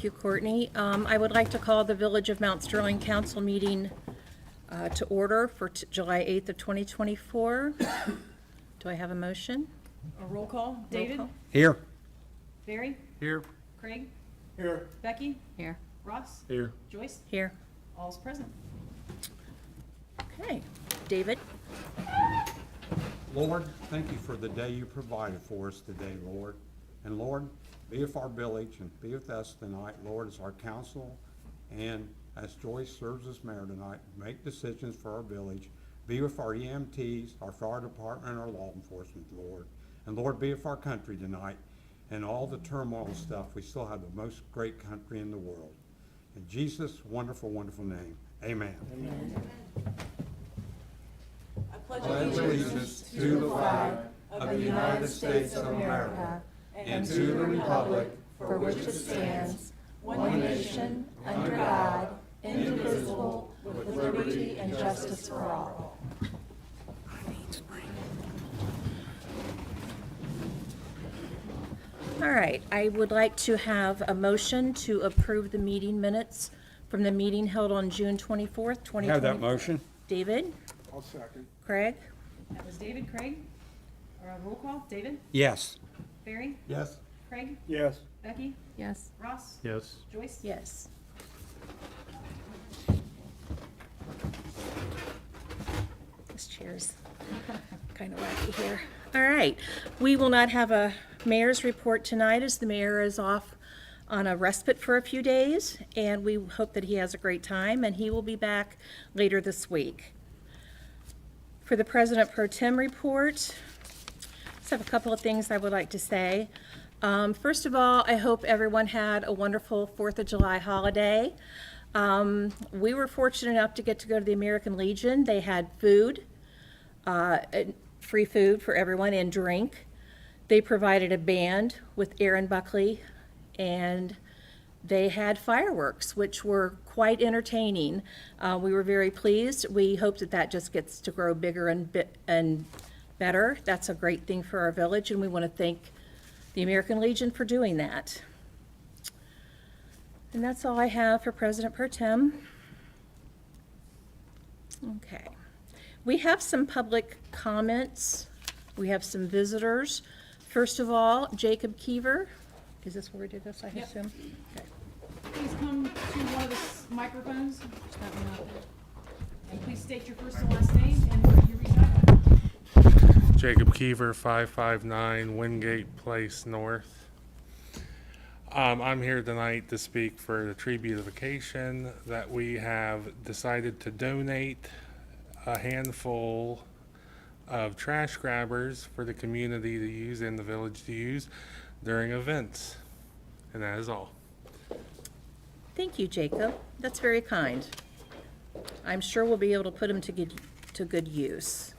you, Courtney. I would like to call the Village of Mount Sterling Council meeting to order for July 8th of 2024. Do I have a motion? A roll call. David? call. Here. Barry? Here. Craig? Here. Becky? Here. Ross? Here. Joyce? Here. All's present. Okay. David? Lord, thank you for the day you provided for us today, Lord. And Lord, be with our village and be with us tonight, Lord, as our council and as Joyce serves as mayor tonight. Make decisions for our village. Be with our EMTs, our fire department, and our law enforcement, Lord. And Lord, be with our country tonight and all the turmoil and stuff. We still have the most great country in the world. In Jesus' wonderful, wonderful name, amen. I pledge allegiance to the flag of the United States of America and to the republic for which it stands, one nation, under God, indivisible, with liberty and justice for all. All right. I would like to have a motion to approve the meeting minutes from the meeting held on June 24th, 2020. Have that motion? David? I'll second. Craig? That was David. Craig? Roll call. David? Yes. Barry? Yes. Craig? Yes. Becky? Yes. Ross? Yes. Joyce? Yes. This chair's kind of wacky here. All right. We will not have a mayor's report tonight as the mayor is off on a respite for a few days, and we hope that he has a great time, and he will be back later this week. For the President Pro Tem report, I just have a couple of things I would like to say. First of all, I hope everyone had a wonderful 4th of July holiday. We were fortunate enough to get to go to the American Legion. They had food, free food for everyone and drink. They provided a band with Aaron Buckley, and they had fireworks, which were quite entertaining. We were very pleased. We hope that that just gets to grow bigger and better. That's a great thing for our village, and we want to thank the American Legion for doing that. And that's all I have for President Pro Tem. Okay. We have some public comments. We have some visitors. First of all, Jacob Keever. Is this where we did this, I Yep. assume? Okay. Please come to one of the microphones. Just that one out there. And please state your first and last name and where you reside. Jacob Keever, 559 Wingate Place North. I'm here tonight to speak for the tree beautification that we have decided to donate a handful of trash grabbers for the community to use and the village to use during events. And that is all. Thank you, Jacob. That's very kind. I'm sure we'll be able to put them to good use.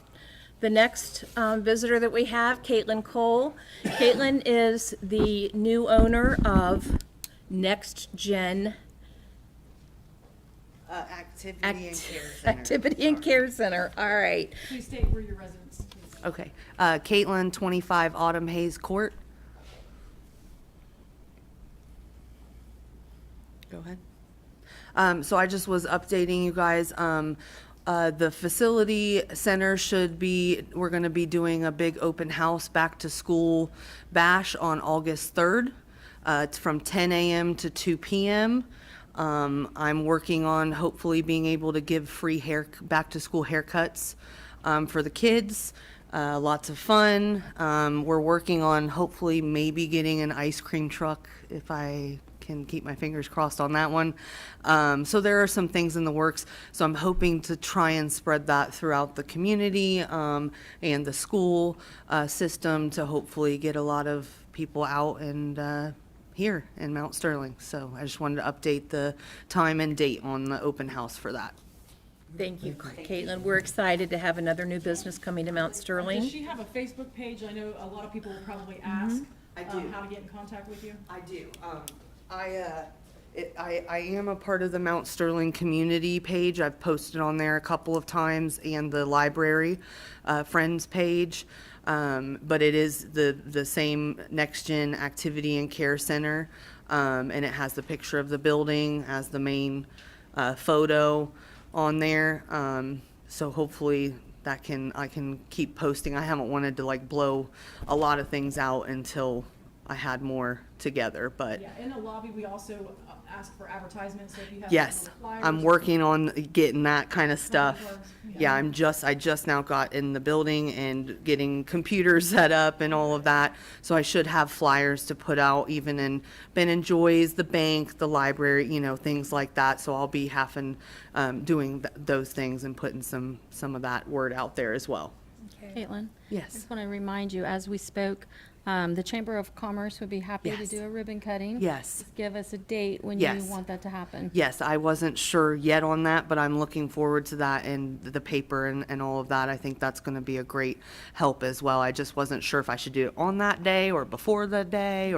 The next visitor that we have, Caitlin Cole. Caitlin is the new owner of Next Gen Activity and Care Center. Activity and Care Center. All right. Please state where your residence is. Okay. Caitlin, 25 Autumn Hayes Court. Go ahead. So I just was updating you guys. The facility center we're going to be doing a big open house back to school bash on August 3rd. It's from 10 a.m. to 2 p.m. I'm working on hopefully being able to give free back to school haircuts for the kids. Lots of fun. We're working on hopefully maybe getting an ice cream truck if I can keep my fingers crossed on that one. So there are some things in the works. So I'm hoping to try and spread that throughout the community and the school system to hopefully get a lot of people out and here in Mount Sterling. So I just wanted to update the time and date on the open house for that. Thank you, Caitlin. We're excited to have another new business coming to Mount Does Sterling. she have a Facebook page? I know a lot of people will probably ask I do. how to get in contact with you. I do. I am a part of the Mount Sterling community page. I've posted on there a couple of times, and the library friends page. But it is the same Next Gen Activity and Care Center. And it has the picture of the building as the main photo on there. So hopefully I can keep posting. I haven't wanted to like blow a lot of things out until I had more together, but Yeah, in the lobby, we also ask for advertisements, so if you have. yes, some flyers- I'm working on getting that kind of stuff. flyers, Yeah, I just now got in the building and getting computers set up and all of that. So I should have flyers to put out even in Ben and Joy's, the bank, the library, things like that. So I'll be doing those things and putting some of that word out there as well. Caitlin? Yes. I just want to remind you, as we spoke, the Chamber of Commerce would be happy to Yes. do a ribbon cutting. Yes. Just give us a date when you Yes. want that to happen. Yes, I wasn't sure yet on that, but I'm looking forward to that and the paper and all of that. I think that's going to be a great help as well. I just wasn't sure if I should do it on that day or before the day,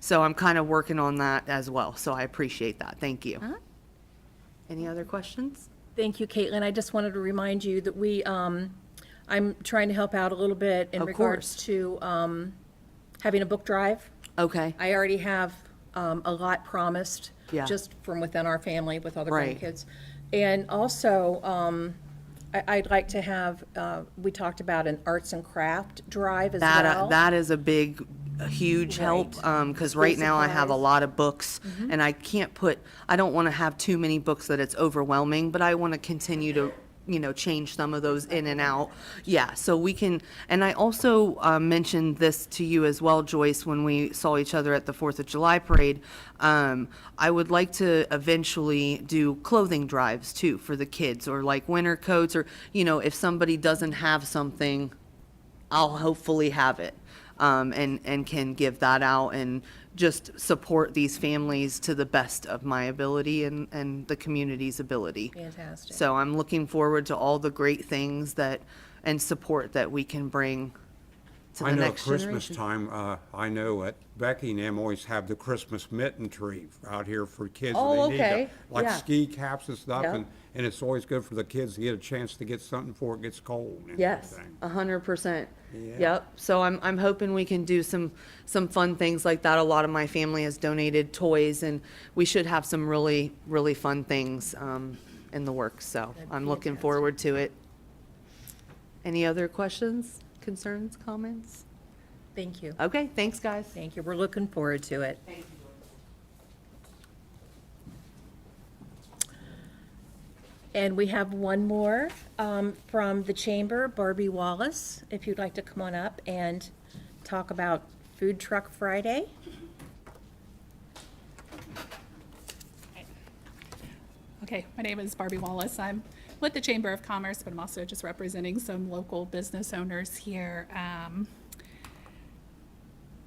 so I'm kind of working on that as well. So I appreciate that. Thank you. Uh-huh. Any other questions? Thank you, Caitlin. I just wanted to remind you that I'm trying to help out a little bit in Of regards course. to having a book drive. Okay. I already have a lot promised, Yeah. just from within our family with other Right. grandkids. And also, I'd like to have, we talked about an arts and craft drive as well. That is a huge help, Right. because right School now I have a supplies. lot of books, and I don't want to have too many books that it's overwhelming, but I want to continue to, change some of those in and out. Yeah, so we can, and I also mentioned this to you as well, Joyce, when we saw each other at the 4th of July parade. I would like to eventually do clothing drives too for the kids, or like winter coats, or, if somebody doesn't have something, I'll hopefully have it, and can give that out and just support these families to the best of my ability and the community's ability. Fantastic. So I'm looking forward to all the great things and support that we can bring to I the know at next Christmas generation. time, I know at Becky and them always have the Christmas mitten tree out here for kids. Oh, They need to- okay. Like Yeah. ski caps and stuff, Yep. and it's always good for the kids to get a chance to get something before it gets cold and Yes, everything. 100%. Yeah. Yep. So I'm hoping we can do some fun things like that. A lot of my family has donated toys, and we should have some really, really fun things in the works. So I'm looking fantastic. forward to it. Any other questions, concerns, comments? Thank you. Okay, thanks, guys. Thank you. We're looking forward to it. And we have one more from the Chamber, Barbie Wallace, if you'd like to come on up and talk about Food Truck Friday. Okay, my name is Barbie Wallace. I'm with the Chamber of Commerce, but I'm also just representing some local business owners here.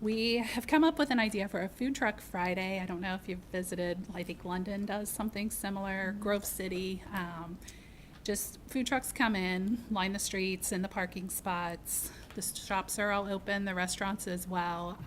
We have come up with an idea for a Food Truck Friday. I don't know if you've visited, I think London does something similar, Grove City. Just food trucks come in, line the streets and the parking spots. The shops are all open, the restaurants as well.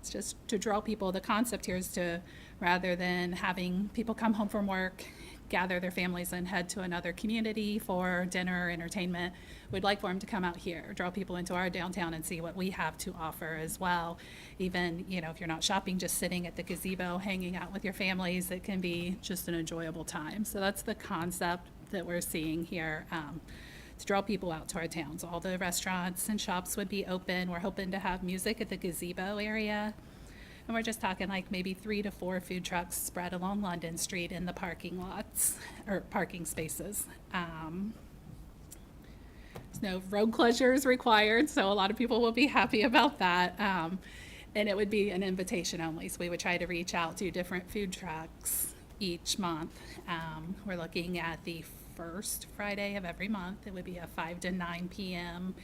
It's just to draw people. The concept here is to, rather than having people come home from work, gather their families and head to another community for dinner or entertainment, we'd like for them to come out here, draw people into our downtown and see what we have to offer as well. Even, if you're not shopping, just sitting at the gazebo, hanging out with your families, it can be just an enjoyable time. So that's the concept that we're seeing here, to draw people out to our towns. All the restaurants and shops would be open. We're hoping to have music at the gazebo area. And we're just talking like maybe 3 to 4 food trucks spread along London Street in the parking lots, or parking spaces. There's no road closures required, so a lot of people will be happy about that. And it would be an invitation only, so we would try to reach out to different food trucks each month. We're looking at the first Friday of every month. It would be a 5 to 9 p.m.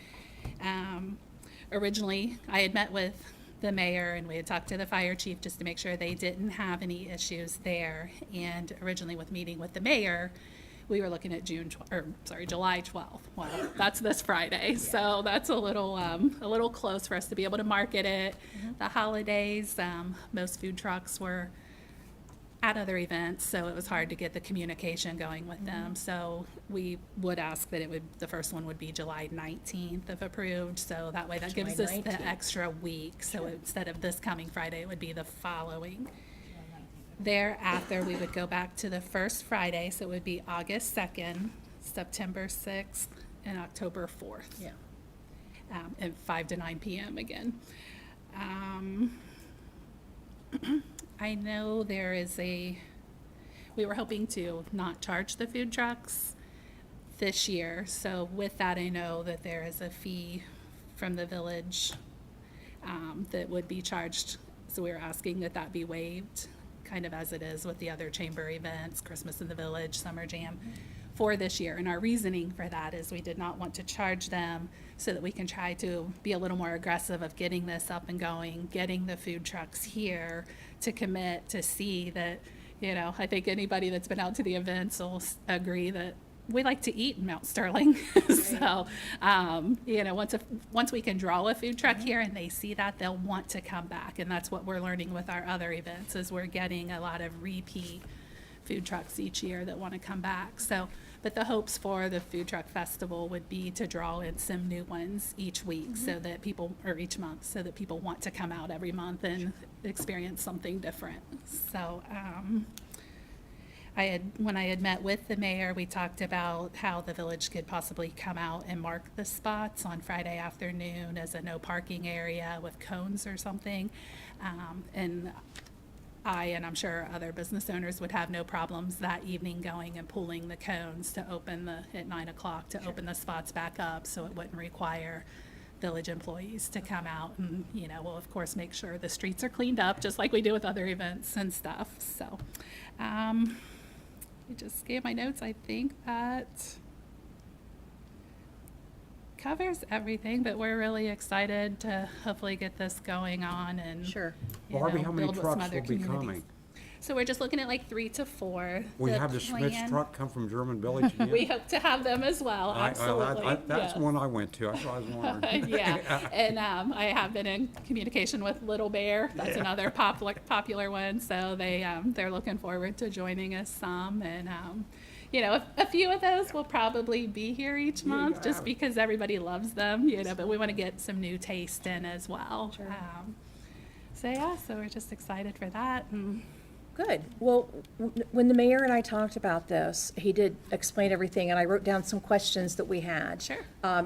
Originally, I had met with the mayor and we had talked to the fire chief just to make sure they didn't have any issues there. And originally with meeting with the mayor, we were looking at July 12th. Well, that's this Friday, so that's a little close for us to be able to market it. The holidays, most food trucks were at other events, so it was hard to get the communication going with them. So we would ask that the first one would be July 19th if approved, so that way that gives July us the 19th. extra week. So instead of this coming Friday, it would be the following. Thereafter, we would go back to the first Friday, so it would be August 2nd, September 6th, and October 4th. Yeah. And 5 to 9 p.m. again. I know we were hoping to not charge the food trucks this year. So with that, I know that there is a fee from the village that would be charged. So we were asking that that be waived, kind of as it is with the other chamber events, Christmas in the Village, Summer Jam, for this year. And our reasoning for that is we did not want to charge them so that we can try to be a little more aggressive of getting this up and going, getting the food trucks here to commit, to see that, I think anybody that's been out to the events will agree that we like to eat in Mount Sterling. So, once we can draw a food truck here and they see that, they'll want to come back. And that's what we're learning with our other events, is we're getting a lot of repeat food trucks each year that want to come back. So, but the hopes for the food truck festival would be to draw in some new ones each week so that people, or each month, so that people want to come out every month and experience something different. So, when I had met with the mayor, we talked about how the village could possibly come out and mark the spots on Friday afternoon as a no parking area with cones or something. And I'm sure other business owners would have no problems that evening going and pulling the cones to open at 9 o'clock to open the spots back up, so it wouldn't require village employees to come out and, we'll of course make sure the streets are cleaned up just like we do with other events and stuff. So, I just gave my notes. I think that covers everything, but we're really excited to hopefully get this going on and Sure. Barbie, how many build with some trucks other will be communities. coming? So we're just looking at like 3 to 4. Will you have the Smith's plan- truck come from German Village again? We hope to have them as well, absolutely. That's yes. one I went to, that's what I was wondering. Yeah, and I have been in communication with Little Bear. That's another popular one. So they're looking forward to joining us some, and a few of those will probably be here each month just because everybody loves them. But we want to get some new taste in as well. Sure. So we're just excited for that. And Good. Well, when the mayor and I talked about this, he did explain everything, and I wrote down some questions that we had. Sure.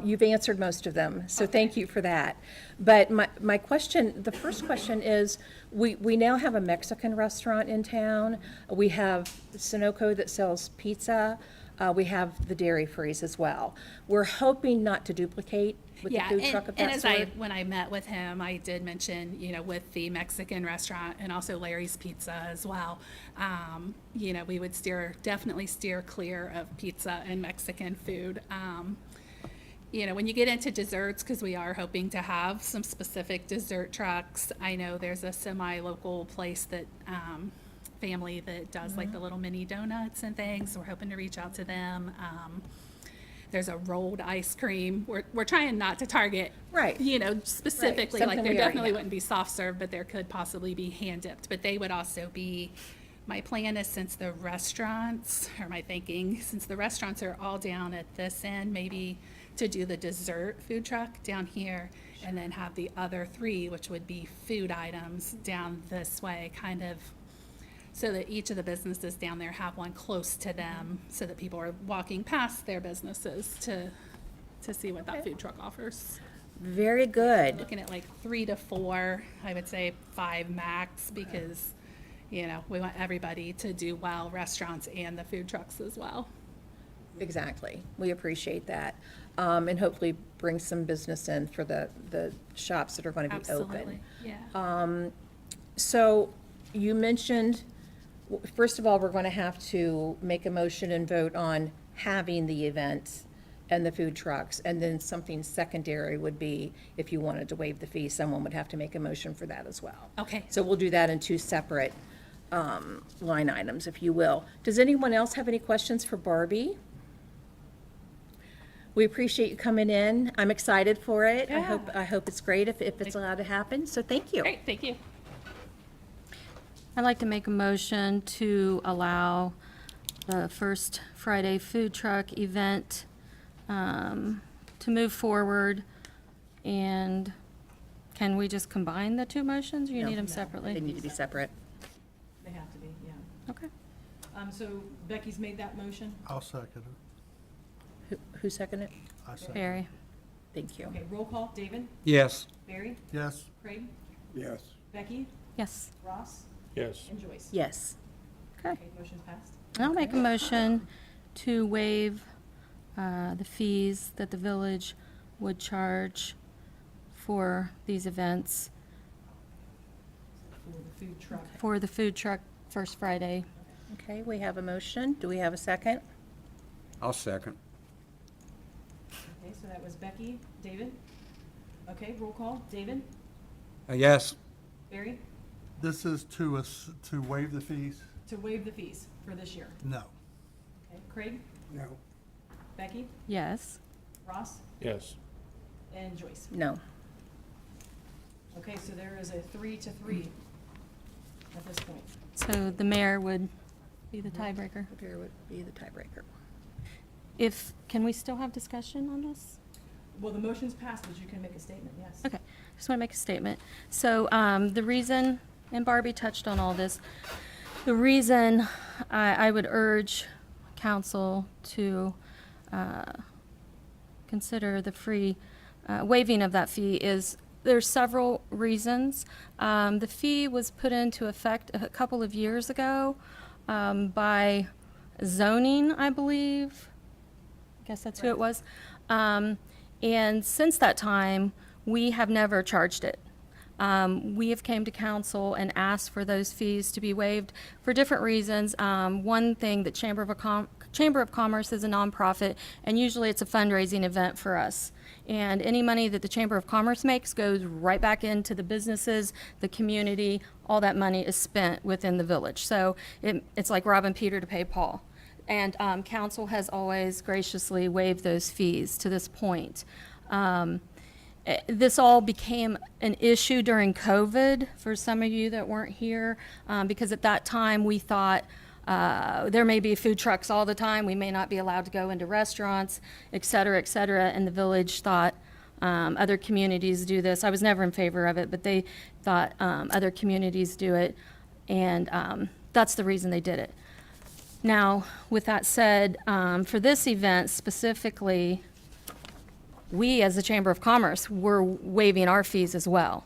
You've answered most of them, so thank you for that. But my question, the first question is, we now have a Mexican restaurant in town. We have Sunoco that sells pizza. We have the Dairy Freeze as well. We're hoping not to duplicate with the food truck of and that as sort. when I met with him, I did mention, with the Mexican restaurant and also Larry's Pizza as well, we would definitely steer clear of pizza and Mexican food. When you get into desserts, because we are hoping to have some specific dessert trucks, I know there's a semi-local place that, family that does like the little mini donuts and things. So we're hoping to reach out to them. There's a rolled ice cream. We're trying not to target, Right. specifically, Right. like Something there we already definitely have. wouldn't be soft serve, but there could possibly be hand dipped. But they would also be, my plan is since the restaurants are all down at this end, maybe to do the dessert food truck down here and then have the other 3, which would be food items down this way, kind of so that each of the businesses down there have one close to them, so that people are walking past their businesses to see what that food truck offers. Very good. Looking at like 3 to 4, I would say 5 max, because, we want everybody to do well, restaurants and the food trucks as well. Exactly. We appreciate that. And hopefully bring some business in for the shops that are going to be open. Absolutely, yeah. So you mentioned, first of all, we're going to have to make a motion and vote on having the event and the food trucks. And then something secondary would be, if you wanted to waive the fee, someone would have to make a motion for that as well. Okay. So we'll do that in 2 separate line items, if you will. Does anyone else have any questions for Barbie? We appreciate you coming in. I'm excited for it. Yeah. I hope it's great if it's allowed to happen. So thank you. Great, thank you. I'd like to make a motion to allow the first Friday food truck event to move forward. And can we just combine the 2 motions, or you need them separately? They need to be separate. They have to be, So Becky's made that motion. I'll second it. Who seconded it? I second. Barry. Thank you. Okay, roll call. David? Yes. Barry? Yes. Craig? Yes. Becky? Yes. Ross? Yes. And Joyce? Yes. Okay. Okay, motion's passed. I'll make a motion to waive the fees that the village would charge for these events For the food truck. for the food truck First Friday. Okay, we have a motion. Do we have a second? I'll second. Okay, so that was Becky. David? Okay, roll call. David? Yes. Barry? This is to waive the fees? To waive the fees for this year. No. Okay, Craig? No. Becky? Yes. Ross? Yes. And Joyce? No. Okay, so there is a 3-3 at this point. So the mayor would be the tiebreaker. The bear would be the tiebreaker. Can we still have discussion on this? Well, the motion's passed, but you can make a statement, yes. Okay, just want to make a statement. So the reason, and Barbie touched on all this, the reason I would urge council to consider the free waiving of that fee is there's several reasons. The fee was put into effect a couple of years ago by zoning, I believe. I guess that's who it was. And since that time, we have never charged it. We have came to council and asked for those fees to be waived for different reasons. One thing, that Chamber of Commerce is a nonprofit, and usually it's a fundraising event for us. And any money that the Chamber of Commerce makes goes right back into the businesses, the community. All that money is spent within the village. So it's like robbing Peter to pay Paul. And council has always graciously waived those fees to this point. This all became an issue during COVID for some of you that weren't here, because at that time we thought there may be food trucks all the time, we may not be allowed to go into restaurants, et cetera, and the village thought other communities do this. I was never in favor of it, but they thought other communities do it, and that's the reason they did it. Now, with that said, for this event specifically, we, as the Chamber of Commerce, we're waiving our fees as well.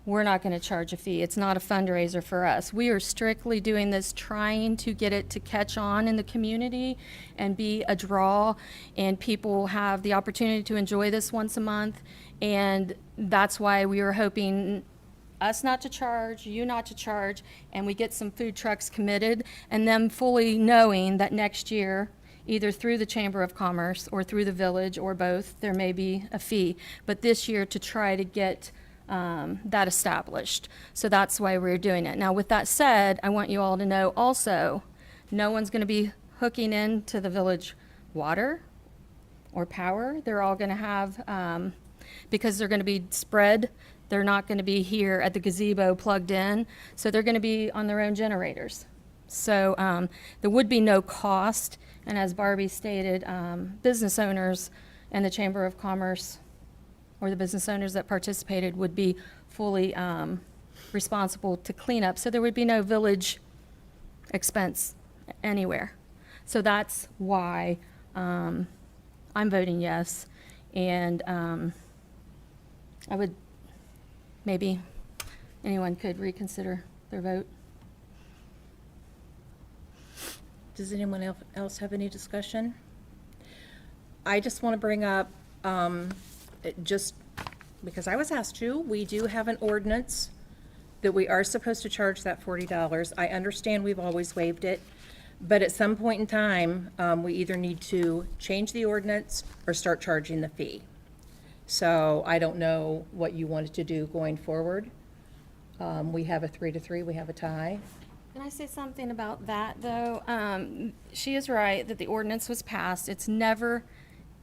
We're not going to charge a fee. It's not a fundraiser for us. We are strictly doing this, trying to get it to catch on in the community and be a draw, and people have the opportunity to enjoy this once a month. And that's why we were hoping us not to charge, you not to charge, and we get some food trucks committed, and them fully knowing that next year, either through the Chamber of Commerce or through the village or both, there may be a fee. But this year, to try to get that established. So that's why we're doing it. Now, with that said, I want you all to know also, no one's going to be hooking into the village water or power. They're all going to have, because they're going to be spread, they're not going to be here at the gazebo plugged in. So they're going to be on their own generators. So there would be no cost. And as Barbie stated, business owners and the Chamber of Commerce, or the business owners that participated, would be fully responsible to clean up. So there would be no village expense anywhere. So that's why I'm voting yes. And I would, maybe anyone could reconsider their vote. Does anyone else have any discussion? I just want to bring up, just because I was asked to, we do have an ordinance that we are supposed to charge that $40. I understand we've always waived it, but at some point in time, we either need to change the ordinance or start charging the fee. So I don't know what you wanted to do going forward. We have a 3-3, we have a tie. Can I say something about that, though? She is right that the ordinance was passed. It's never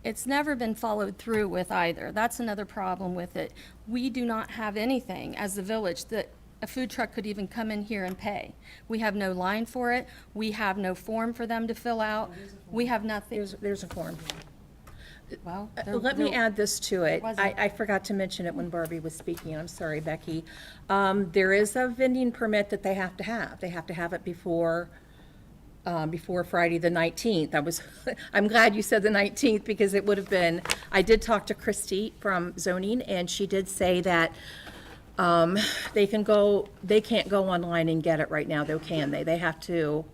been followed through with either. That's another problem with it. We do not have anything as the village that a food truck could even come in here and pay. We have no line for it. We have no form for them to fill out. We have nothing. There's a form. Well, Let me add this to it. Wasn't. I forgot to mention it when Barbie was speaking. I'm sorry, Becky. There is a vending permit that they have to have. They have to have it before before Friday the 19th. I'm glad you said the 19th because it would have been, I did talk to Christy from zoning and she did say that they can't go online and get it right now, though, can they? They have to,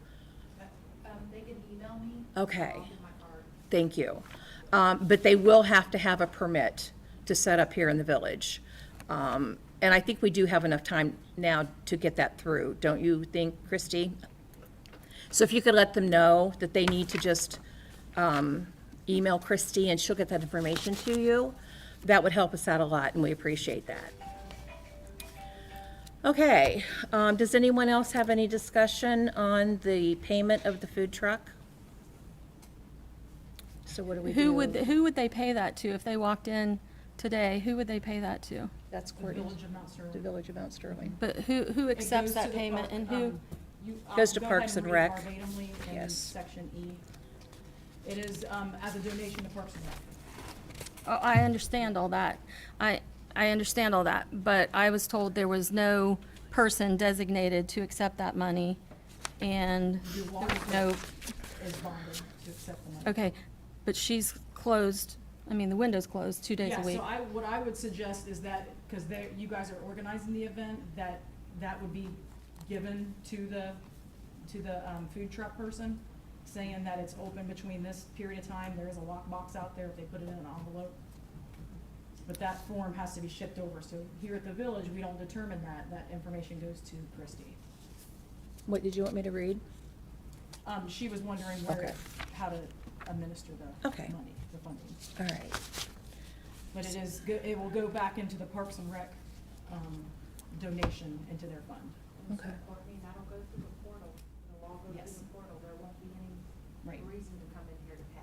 They can email me. okay, I'll give my card. thank you. But they will have to have a permit to set up here in the village. And I think we do have enough time now to get that through, don't you think, Christy? So if you could let them know that they need to just email Christy and she'll get that information to you, that would help us out a lot and we appreciate that. Okay, does anyone else have any discussion on the payment of the food truck? So what do we do? Who would they pay that to if they walked in today? Who would they pay that to? That's The Courtney's, Village of Mount Sterling. the Village of Mount Sterling. But who It accepts goes that to the payment park, and who? Goes to go ahead Parks and read Rec. verbatimly in Yes. section E. It is, as a donation to Parks and Rec. Oh, I understand all that. I understand all that, but I was told there was no person designated to accept that money and Your water no, is bonded to accept the money. okay, but she's closed, I mean, the window's closed 2 days a week. Yeah, so what I would suggest is that, because you guys are organizing the event, that would be given to the food truck person, saying that it's open between this period of time, there is a lockbox out there if they put it in an envelope. But that form has to be shipped over, so here at the village, we don't determine that information goes to Christie. What did you want me to read? She was wondering Okay. how to administer the Okay. money, the funding. All right, But it will go back into the Parks and Rec, donation into their fund. okay. Courtney, that'll go through the portal, it'll all go Yes. through the portal, there won't be Right. any reason to come in here to pay.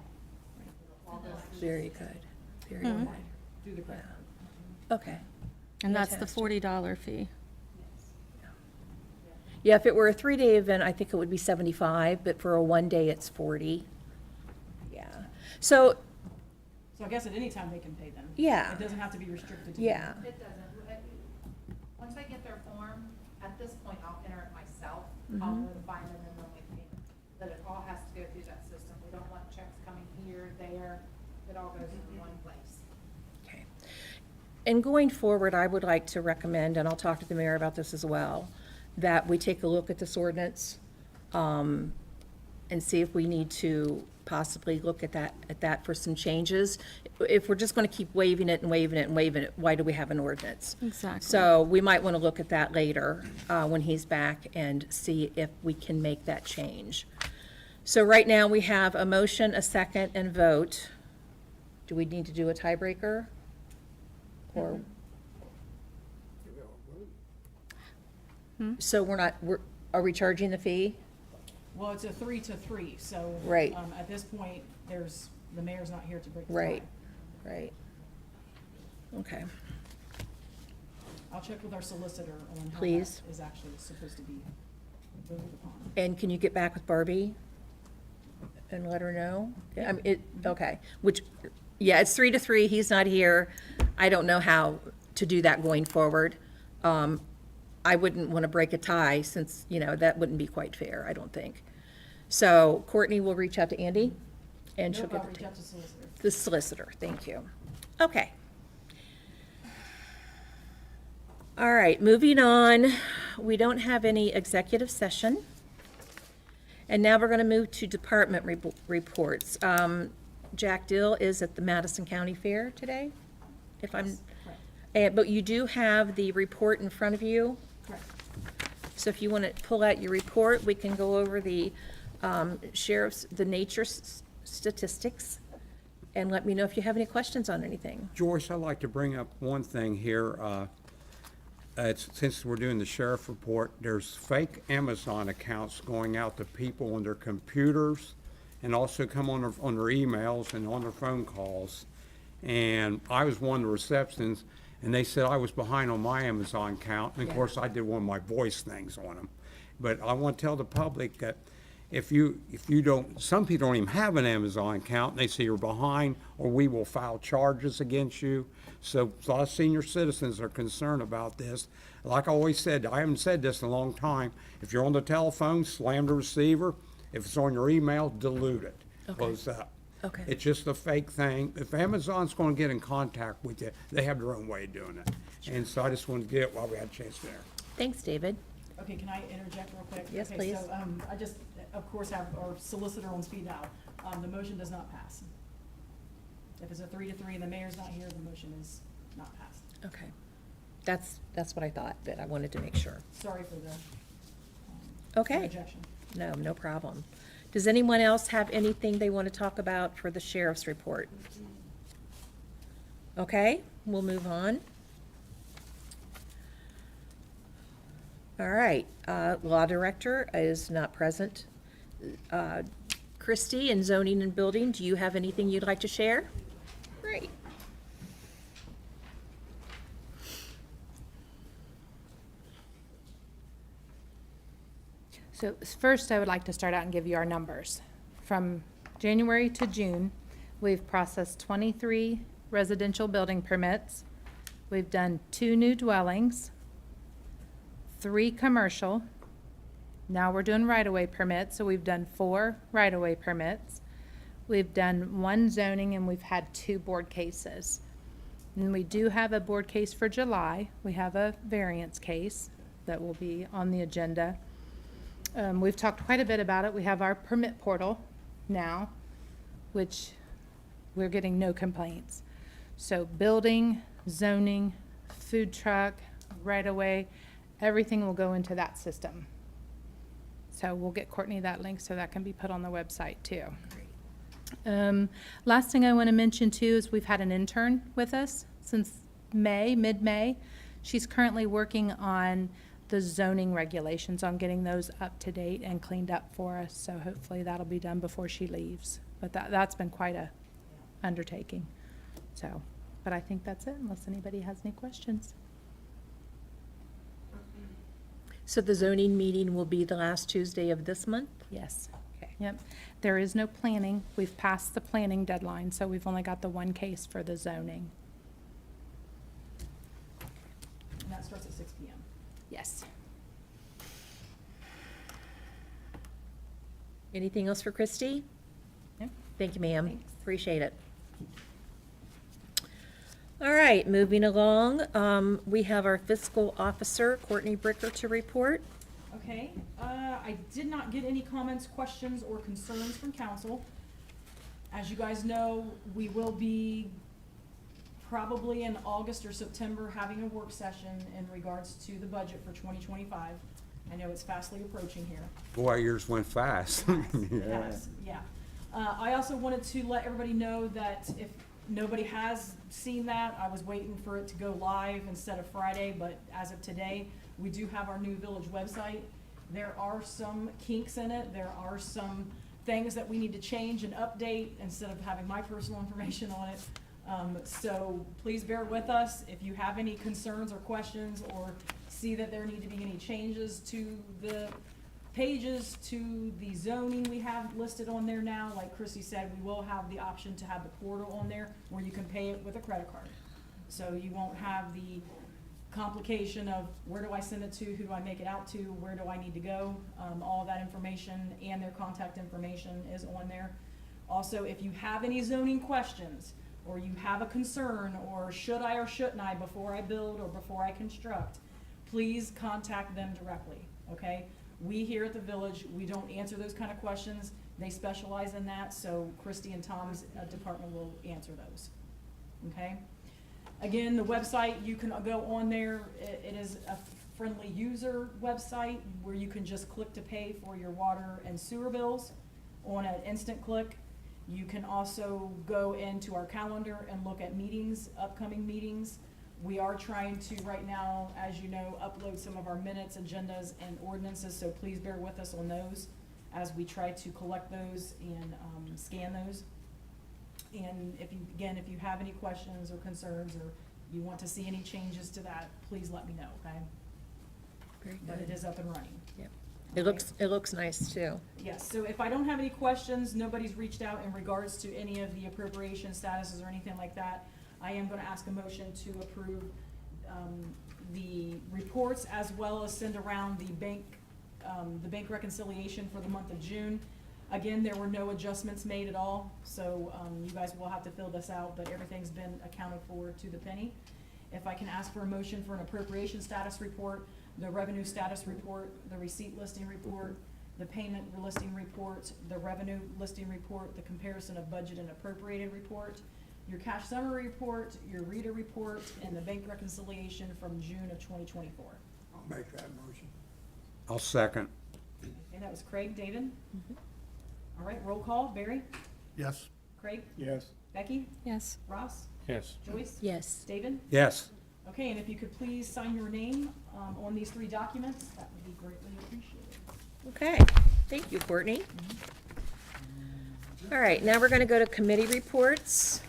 It'll all go through. Very good, very Mhm. good. Through the credit card. Okay. And that's the Fantastic. $40 fee. Yeah, if it were a 3-day event, I think it would be 75, but for a 1-day, it's 40. Yeah. So, So I guess at any time they can pay them. Yeah. It doesn't have to be restricted to. yeah, It doesn't, once I get their form, at this point, I'll enter it myself, Mm-hmm. I'll notify them and they'll make payment. But it all has to go through that system, we don't want checks coming here, there, it all goes in one place. okay. And going forward, I would like to recommend, and I'll talk to the mayor about this as well, that we take a look at this ordinance and see if we need to possibly look at that for some changes. If we're just going to keep waiving it and waiving it and waiving it, why do we have an ordinance? Exactly. So we might want to look at that later when he's back and see if we can make that change. So right now, we have a motion, a second, and vote. Do we need to do a tiebreaker? Or? So are we charging the fee? Well, it's a 3-3, so. Right. At this point, the mayor's not here to break the tie. Right, right. Okay, I'll check with our solicitor on how Please. that is actually supposed to be voted upon. and can you get back with Barbie and let her know? I mean, okay, which, yeah, it's 3-3, he's not here. I don't know how to do that going forward. I wouldn't want to break a tie since, that wouldn't be quite fair, I don't think. So Courtney will reach out to Andy and she'll Nope, get I'll the reach out to solicitor. the solicitor, thank you. Okay. All right, moving on. We don't have any executive session. And now we're going to move to department reports. Jack Dill is at the Madison County Fair today, if I'm, Correct. but you do have the report in front of you. Correct. So if you want to pull out your report, we can go over the the nature statistics, and let me know if you have any questions on anything. Joyce, I'd like to bring up one thing here. Since we're doing the sheriff report, there's fake Amazon accounts going out to people on their computers and also come on their emails and on their phone calls. And I was one of the receptions, and they said I was behind on my Amazon account. And of course, I did one of my voice things on them. But I want to tell the public that if you don't, some people don't even have an Amazon account, and they say you're behind, or we will file charges against you. So a lot of senior citizens are concerned about this. Like I always said, I haven't said this in a long time. If you're on the telephone, slam the receiver. If it's on your email, delete it. Okay. Close Okay. It's just a fake thing. If Amazon's gonna get in contact with you, they have their own way of doing it. And so I just wanted to get it while we had a chance there. Thanks, David. Okay, can I interject real quick? Yes, Okay, please. So, I just, of course, have our solicitor on speed dial. The motion does not pass. If it's a 3-3 and the mayor's not here, the motion is not passed. Okay. That's what I thought, but I wanted to make sure. Sorry for the Okay. interjection. No, no problem. Does anyone else have anything they want to talk about for the sheriff's report? Okay, we'll move on. All right, law director is not present. Christie, in zoning and building, do you have anything you'd like to share? Great. So first, I would like to start out and give you our numbers. From January to June, we've processed 23 residential building permits. We've done 2 new dwellings, 3 commercial. Now we're doing right-of-way permits, so we've done 4 right-of-way permits. We've done 1 zoning, and we've had 2 board cases. And we do have a board case for July. We have a variance case that will be on the agenda. We've talked quite a bit about it. We have our permit portal now, which we're getting no complaints. So building, zoning, food truck, right-of-way, everything will go into that system. So we'll get Courtney that link so that can be put on the website too. Last thing I want to mention too is we've had an intern with us since May, mid-May. She's currently working on the zoning regulations, on getting those up to date and cleaned up for us. So hopefully that'll be done before she leaves. But that's been quite a undertaking. So, but I think that's it unless anybody has any questions. So the zoning meeting will be the last Tuesday of this month? Yes. Okay. Yep. There is no planning. We've passed the planning deadline, so we've only got the 1 case for the zoning. And that starts at 6 PM. Yes. Anything else for Christie? Yep. Thank you, ma'am. Thanks. Appreciate it. All right, moving along, we have our fiscal officer, Courtney Bricker, to report. Okay, I did not get any comments, questions, or concerns from council. As you guys know, we will be probably in August or September having a work session in regards to the budget for 2025. I know it's fastly approaching here. Boy, yours went fast. Yes, yeah. I also wanted to let everybody know that if nobody has seen that, I was waiting for it to go live instead of Friday, but as of today, we do have our new village website. There are some kinks in it. There are some things that we need to change and update instead of having my personal information on it. So please bear with us. If you have any concerns or questions or see that there need to be any changes to the pages, to the zoning we have listed on there now, like Chrissy said, we will have the option to have the portal on there where you can pay it with a credit card. So you won't have the complication of where do I send it to, who do I make it out to, where do I need to go? All of that information and their contact information is on there. Also, if you have any zoning questions, or you have a concern, or should I or shouldn't I before I build or before I construct, please contact them directly, okay? We here at the village, we don't answer those kind of questions. They specialize in that, so Christy and Tom's department will answer those, okay? Again, the website, you can go on there. It is a friendly user website where you can just click to pay for your water and sewer bills on an instant click. You can also go into our calendar and look at meetings, upcoming meetings. We are trying to, right now, as you know, upload some of our minutes, agendas, and ordinances, so please bear with us on those as we try to collect those and scan those. And if you have any questions or concerns, or you want to see any changes to that, please let me know, okay? Very But it is up and running. Yep. Okay? It looks nice too. Yes, so if I don't have any questions, nobody's reached out in regards to any of the appropriation statuses or anything like that, I am gonna ask a motion to approve, the reports as well as send around the bank reconciliation for the month of June. Again, there were no adjustments made at all, so you guys will have to fill this out, but everything's been accounted for to the penny. If I can ask for a motion for an appropriation status report, the revenue status report, the receipt listing report, the payment listing report, the revenue listing report, the comparison of budget and appropriated report, your cash summary report, your reader report, and the bank reconciliation from June of 2024. I'll make that motion. I'll second. And that was Craig, David? All right, roll call, Barry, Yes. Craig, Yes. Becky, Yes. Ross, Yes. Joyce? Yes. David? Yes. Okay, and if you could please sign your name on these 3 documents, that would be greatly appreciated. Okay, thank you, Courtney. All right, now we're gonna go to committee reports.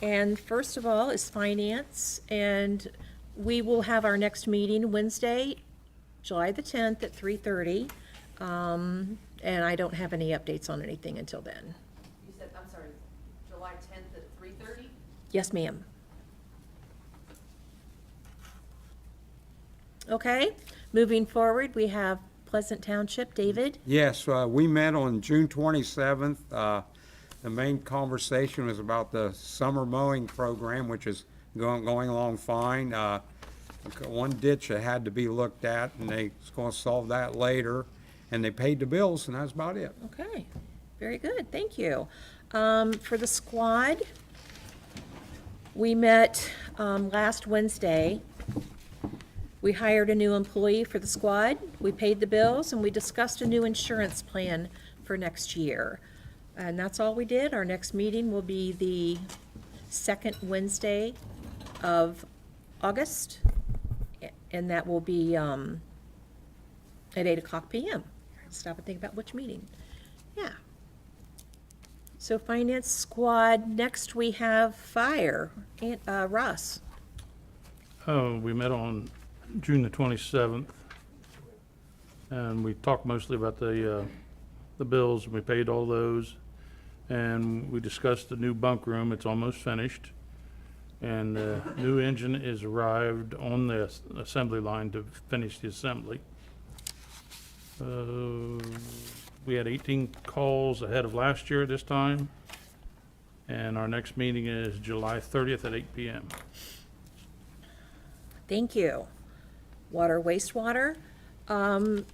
And first of all is finance, and we will have our next meeting Wednesday, July the 10th at 3:30. And I don't have any updates on anything until then. You said, I'm sorry, July 10th at 3:30? Yes, ma'am. Okay, moving forward, we have Pleasant Township. David? Yes, we met on June 27th. The main conversation was about the summer mowing program, which is going along fine. One ditch that had to be looked at, and they're going to solve that later. And they paid the bills, and that's about it. Okay, very good, thank you. For the squad, we met last Wednesday. We hired a new employee for the squad, we paid the bills, and we discussed a new insurance plan for next year. And that's all we did. Our next meeting will be the second Wednesday of August, and that will be at 8:00 p.m. Stop and think about which meeting. Yeah. So finance squad, next we have fire, and, Russ. We met on June the 27th, and we talked mostly about the bills, and we paid all those. And we discussed the new bunk room, it's almost finished. And the new engine is arrived on the assembly line to finish the assembly. We had 18 calls ahead of last year this time. And our next meeting is July 30th at 8 p.m. Thank you. Water, wastewater.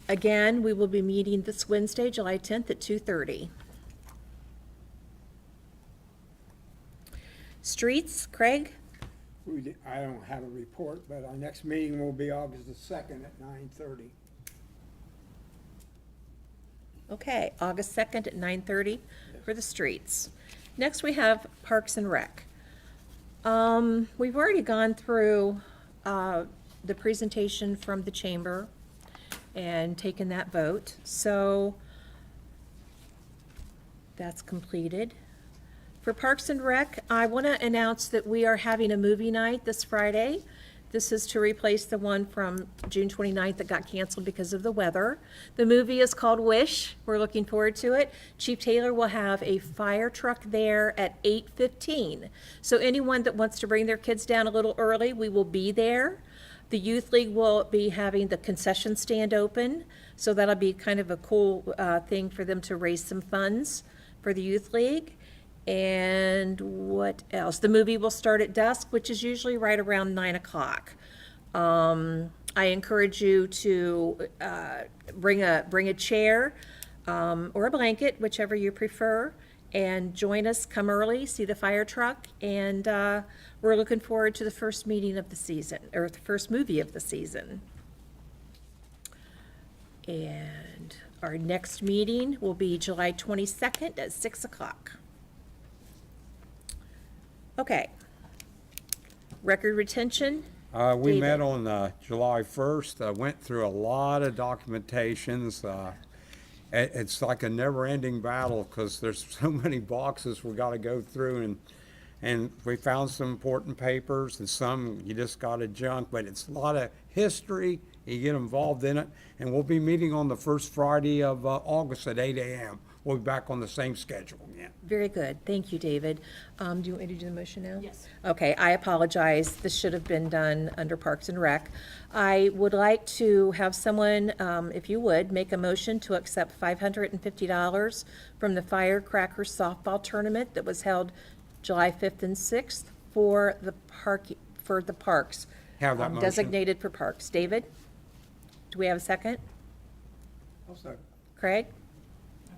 Again, we will be meeting this Wednesday, July 10th at 2:30. Streets, Craig? I don't have a report, but our next meeting will be August the 2nd at 9:30. Okay, August 2nd at 9:30 for the streets. Next, we have Parks and Rec. We've already gone through the presentation from the chamber and taken that vote, so that's completed. For Parks and Rec, I want to announce that we are having a movie night this Friday. This is to replace the one from June 29th that got canceled because of the weather. The movie is called Wish. We're looking forward to it. Chief Taylor will have a fire truck there at 8:15. So anyone that wants to bring their kids down a little early, we will be there. The Youth League will be having the concession stand open, so that'll be kind of a cool thing for them to raise some funds for the Youth League. And what else? The movie will start at dusk, which is usually right around 9 o'clock. I encourage you to bring a chair or a blanket, whichever you prefer, and join us. Come early, see the fire truck, and we're looking forward to the first meeting of the season, or the first movie of the season. And our next meeting will be July 22nd at 6 o'clock. Okay. Record retention? We met David. on July 1st, went through a lot of documentations. It's like a never-ending battle because there's so many boxes we got to go through, and we found some important papers and some you just got to junk, but it's a lot of history. You get involved in it, and we'll be meeting on the first Friday of August at 8 a.m. we'll be back on the same schedule again. Very good. Thank you, David. Do you want me to do the motion now? Yes. Okay, I apologize. This should have been done under Parks and Rec. I would like to have someone, if you would, make a motion to accept $550 from the Firecracker softball tournament that was held July 5th and 6th for the parks. Have that motion. Designated for parks. David? Do we have a second? Also, Craig?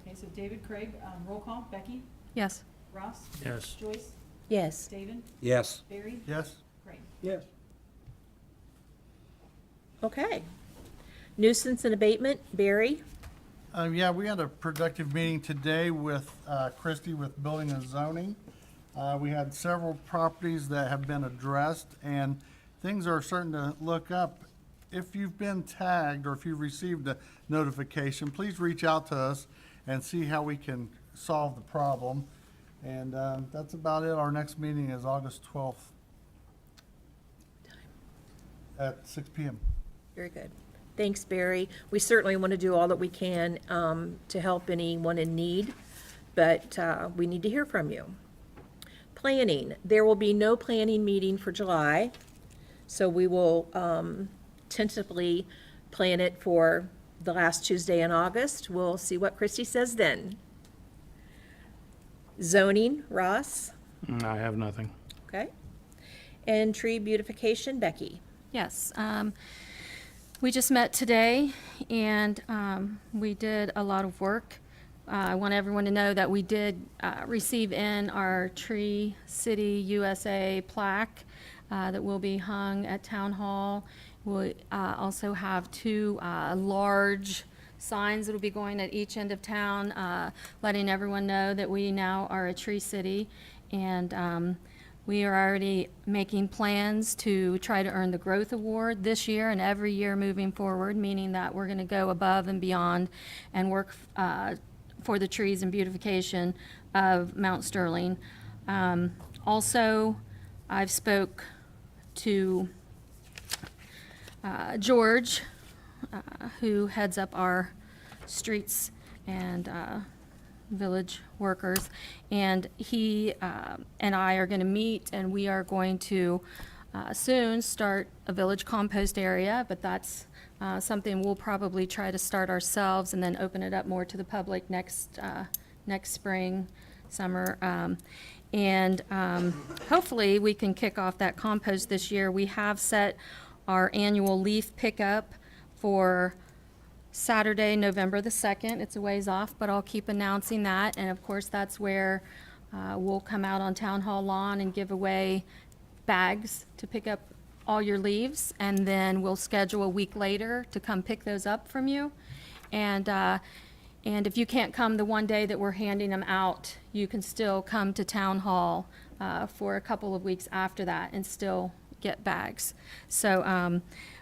Okay, so David, Craig, roll call, Becky, Yes. Ross, Yes. Joyce, Yes. David, yes. Barry, Yes. Craig. Yes. Okay. Nuisance and abatement, Barry? Yeah, we had a productive meeting today with Christie with Building and Zoning. We had several properties that have been addressed, and things are starting to look up. If you've been tagged or if you've received a notification, please reach out to us and see how we can solve the problem. And that's about it. Our next meeting is August 12th at 6 p.m. Very good. Thanks, Barry. We certainly want to do all that we can to help anyone in need, but we need to hear from you. Planning. There will be no planning meeting for July, so we will tentatively plan it for the last Tuesday in August. We'll see what Christie says then. Zoning, Ross? I have nothing. Okay. And tree beautification, Becky? Yes, we just met today, and we did a lot of work. I want everyone to know that we did receive in our Tree City USA plaque that will be hung at Town Hall. We also have two large signs that will be going at each end of town, letting everyone know that we now are a Tree City. And we are already making plans to try to earn the Growth Award this year and every year moving forward, meaning that we're going to go above and beyond and work for the trees and beautification of Mount Sterling. Also, I've spoke to George, who heads up our streets and village workers, and he and I are going to meet, and we are going to soon start a village compost area, but that's something we'll probably try to start ourselves and then open it up more to the public next spring, summer. And hopefully we can kick off that compost this year. We have set our annual leaf pickup for Saturday, November the 2nd. It's a ways off, but I'll keep announcing that. And of course, that's where we'll come out on Town Hall lawn and give away bags to pick up all your leaves. And then we'll schedule a week later to come pick those up from you. And if you can't come the one day that we're handing them out, you can still come to Town Hall for a couple of weeks after that and still get bags. So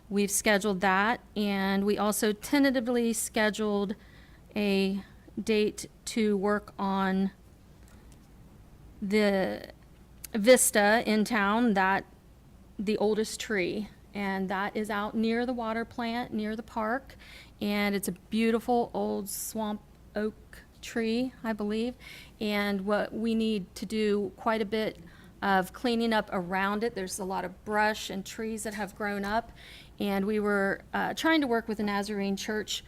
we've scheduled that, and we also tentatively scheduled a date to work on the vista in town, that the oldest tree, and that is out near the water plant, near the park, and it's a beautiful old swamp oak tree, I believe. And what we need to do quite a bit of cleaning up around it. There's a lot of brush and trees that have grown up, and we were trying to work with the Nazarene Church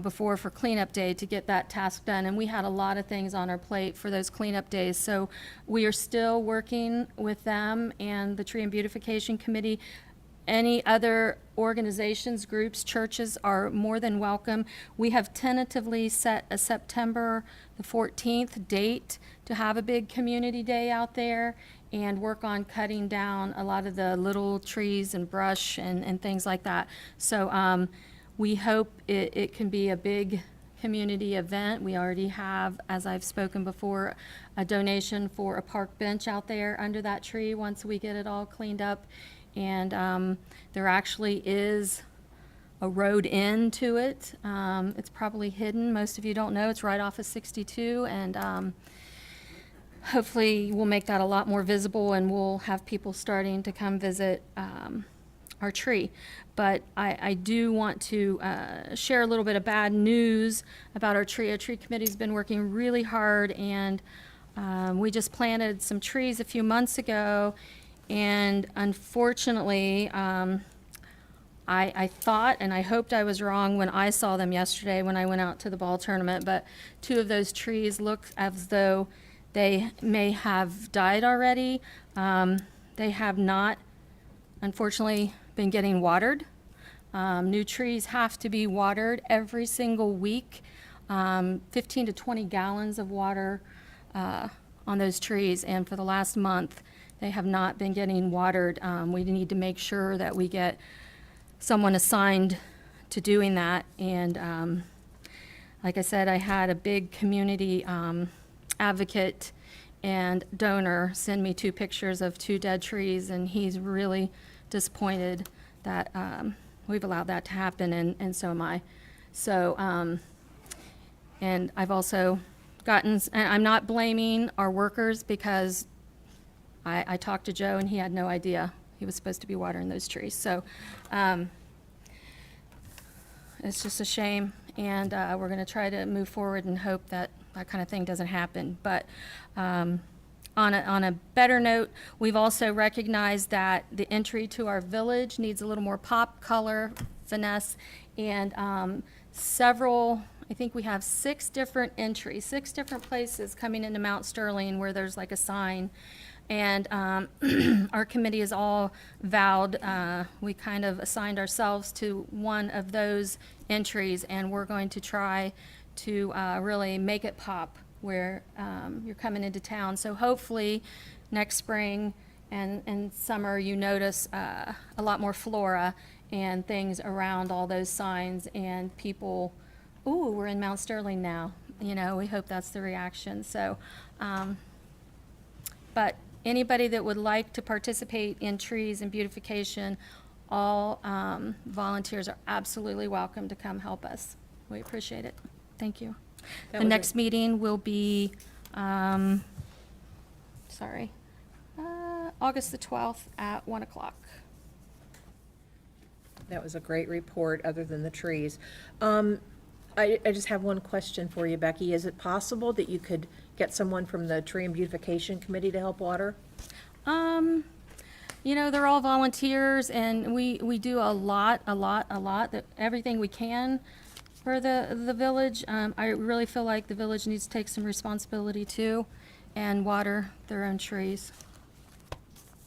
before for cleanup day to get that task done, and we had a lot of things on our plate for those cleanup days. So we are still working with them and the Tree and Beautification Committee. Any other organizations, groups, churches are more than welcome. We have tentatively set a September the 14th date to have a big community day out there and work on cutting down a lot of the little trees and brush and things like that. So we hope it can be a big community event. We already have, as I've spoken before, a donation for a park bench out there under that tree once we get it all cleaned up. And there actually is a road in to it. It's probably hidden. Most of you don't know. It's right off of 62, and hopefully we'll make that a lot more visible, and we'll have people starting to come visit our tree. But I do want to share a little bit of bad news about our tree. Our tree committee's been working really hard, and we just planted some trees a few months ago, and unfortunately, I thought and I hoped I was wrong when I saw them yesterday when I went out to the ball tournament, but 2 of those trees look as though they may have died already. They have not, unfortunately, been getting watered. New trees have to be watered every single week, 15 to 20 gallons of water on those trees, and for the last month, they have not been getting watered. We need to make sure that we get someone assigned to doing that, and like I said, I had a big community advocate and donor send me 2 pictures of 2 dead trees, and he's really disappointed that we've allowed that to happen, and so am I. So, and I've also gotten, and I'm not blaming our workers, because I talked to Joe and he had no idea he was supposed to be watering those trees. So it's just a shame, and we're going to try to move forward and hope that that kind of thing doesn't happen. But on a better note, we've also recognized that the entry to our village needs a little more pop, color, finesse, and several, I think we have 6 different entries, 6 different places coming into Mount Sterling where there's like a sign. And our committee is all vowed, we kind of assigned ourselves to one of those entries, and we're going to try to really make it pop where you're coming into town. So hopefully next spring and summer you notice a lot more flora and things around all those signs, and people, ooh, we're in Mount Sterling now. You know, we hope that's the reaction. So, but anybody that would like to participate in trees and beautification, all volunteers are absolutely welcome to come help us. We appreciate it. Thank you. That The was next a- meeting will be, August the 12th at 1 o'clock. That was a great report, other than the trees. I just have one question for you, Becky. Is it possible that you could get someone from the Tree and Beautification Committee to help water? You know, they're all volunteers, and we do a lot, that everything we can for the village. I really feel like the village needs to take some responsibility too and water their own trees.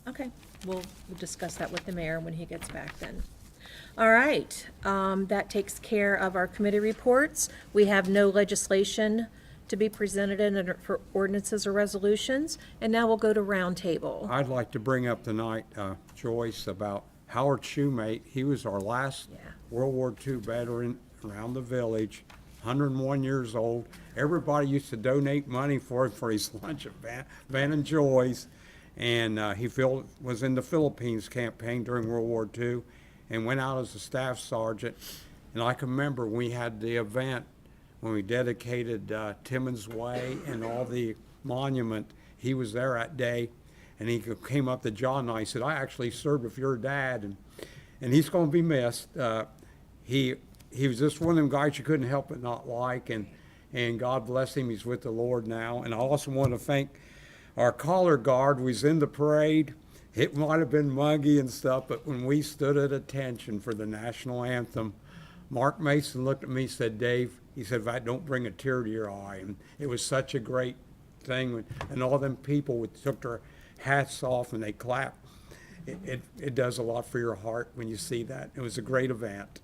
Okay, we'll discuss that with the mayor when he gets back then. All right, that takes care of our committee reports. We have no legislation to be presented in for ordinances or resolutions, and now we'll go to roundtable. I'd like to bring up tonight, Joyce, about Howard Shoemate. He was our last Yeah. World War II veteran around the village, 101 years old. Everybody used to donate money for him for his lunch at Van and Joy's. And he was in the Philippines campaign during World War II and went out as a staff sergeant. And I can remember we had the event when we dedicated Timmons Way and all the monument. He was there that day, and he came up to John and I said, I actually served with your dad, and he's going to be missed. He was just one of them guys you couldn't help but not like, and God bless him, he's with the Lord now. And I also want to thank our color guard. Was in the parade. It might have been muggy and stuff, but when we stood at attention for the national anthem, Mark Mason looked at me and said, Dave, he said, if I don't bring a tear to your eye. And it was such a great thing. And all them people took their hats off and they clapped. It does a lot for your heart when you see that. It was a great event.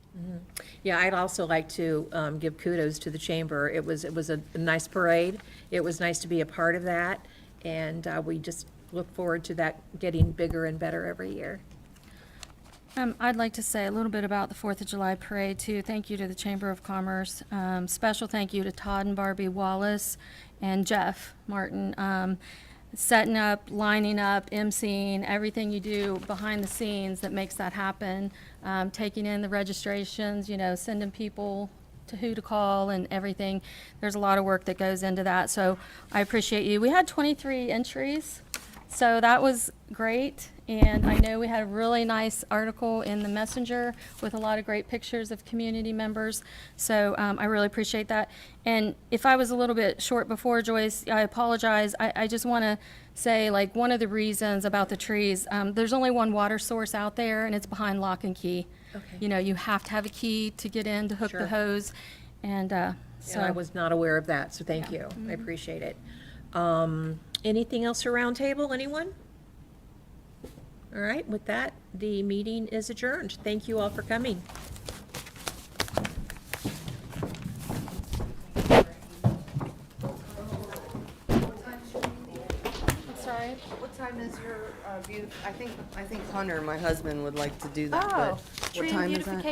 Yeah, I'd also like to give kudos to the chamber. It was a nice parade. It was nice to be a part of that, and we just look forward to that getting bigger and better every year. I'd like to say a little bit about the 4th of July parade too. Thank you to the Chamber of Commerce. Special thank you to Todd and Barbie Wallace and Jeff Martin. Setting up, lining up, emceeing, everything you do behind the scenes that makes that happen. Taking in the registrations, you know, sending people to who to call and everything. There's a lot of work that goes into that, so I appreciate you. We had 23 entries, So that was great, and I know we had a really nice article in the Messenger with a lot of great pictures of community members, so I really appreciate that. And if I was a little bit short before, Joyce, I apologize. I just want to say, like, one of the reasons about the trees, there's only one water source out there, and it's behind lock and key. Okay. You know, you have to have a key to get in to hook Sure. the hose, and so. And I was not aware of that, so thank you. I appreciate it. Anything else for roundtable, anyone? All right, with that, the meeting is adjourned. Thank you all for coming. Sorry? What time is your, I think Hunter, my husband, would like to do that, Oh, but tree what time is that? beautification